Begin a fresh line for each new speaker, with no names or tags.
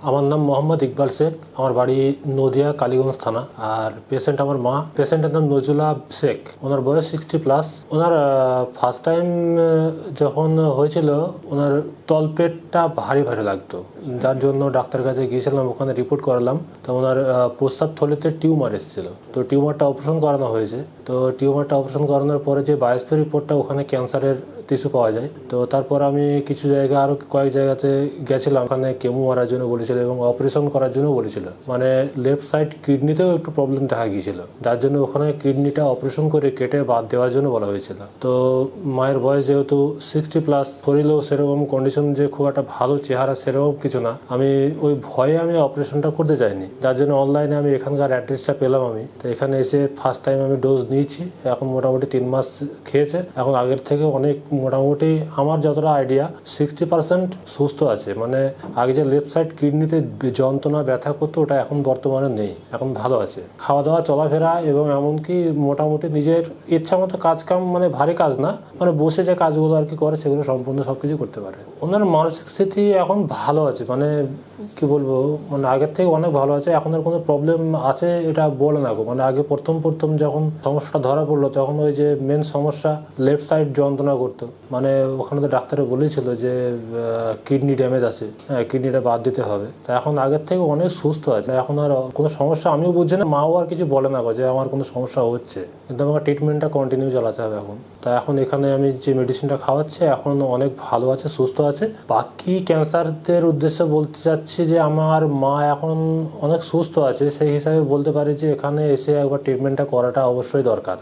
আমার নাম মোহাম্মদ ইকবাল শেখ, আমার বাড়ি নদিয়া কালীগঞ্জ থানা। আর পেশেন্ট আমার মা, পেশেন্টের নাম নজুলা শেখ, ওনার বয়স 60+। ওনার ফার্স্ট টাইম যখন হয়েছিল ওনার তলপেটটা ভারী ভারী লাগতো, যার জন্য ডাক্তারের কাছে গিয়েছিলাম, ওখানে রিপোর্ট করালাম। তো ওনার প্রস্রাব থলিতে টিউমার এসেছিল, তো টিউমারটা অপারেশন করানো হয়েছে। তো টিউমারটা অপারেশন করানোর পরে যে বায়োপসি রিপোর্টটা, ওখানে ক্যান্সারের টিস্যু পাওয়া যায়। তো তারপর আমি কিছু জায়গা, আরও কয়েক জায়গাতে গেছিলাম, ওখানে কেমো মারার জন্য বলেছিল এবং অপারেশন করার জন্য বলেছিল। মানে লেফট সাইড কিডনিতেও একটু প্রবলেম দেখা গিয়েছিল, যার জন্য ওখানে কিডনিটা অপারেশন করে কেটে বাদ দেওয়ার জন্য বলা হয়েছিল। তো মায়ের বয়স যেহেতু 60+, শরীরেও সেরকম কন্ডিশন যে খুব একটা ভালো চেহারা সেরকম কিছু না, আমি ওই ভয়ে আমি অপারেশনটা করতে চাইনি, যার জন্য অনলাইনে আমি এখানকার অ্যাড্রেসটা পেলাম। আমি তো এখানে এসে ফার্স্ট টাইম আমি ডোজ নিয়েছি, এখন মোটামুটি 3 মাস খেয়েছে। এখন আগের থেকে অনেক, মোটামুটি আমার যতটা আইডিয়া 60% সুস্থ আছে। মানে আগে যে লেফট সাইড কিডনিতে যন্ত্রণা ব্যথা করতো, ওটা এখন বর্তমানে নেই, এখন ভালো আছে। খাওয়া দাওয়া, চলাফেরা এবং এমনকি মোটামুটি নিজের ইচ্ছা মতো কাজ কাম, মানে ভারী কাজ না, মানে বসে যে কাজগুলো আর কি করে সেগুলো সম্পূর্ণ সবকিছু করতে পারে। ওনার মানসিক স্থিতি এখন ভালো আছে, মানে কি বলবো, মানে আগের থেকে অনেক ভালো আছে। এখন আর কোনো প্রবলেম আছে এটা বলে না গো। মানে আগে প্রথম যখন সমস্যাটা ধরা পড়লো, তখন ওই যে মেন সমস্যা লেফট সাইড যন্ত্রণা করতো। মানে ওখানে তো ডাক্তারে বলেছিল যে কিডনি ড্যামেজ আছে, কিডনিটা বাদ দিতে হবে। তা এখন আগের থেকে অনেক সুস্থ আছে, এখন আর কোনো সমস্যা আমিও বুঝছি না, মাও আর কিছু বলে না গো যে আমার কোনো সমস্যা হচ্ছে, কিন্তু আমাকে ট্রিটমেন্টটা কন্টিনিউ চালাতে হবে এখন। তা এখন এখানে আমি যে মেডিসিনটা খাওয়াচ্ছি, এখন অনেক ভালো আছে, সুস্থ আছে। বাকি ক্যান্সারদের উদ্দেশ্যে বলতে চাচ্ছি যে আমার মা এখন অনেক সুস্থ আছে, সেই হিসাবে বলতে পারি যে এখানে এসে একবার ট্রিটমেন্টটা করাটা অবশ্যই দরকার।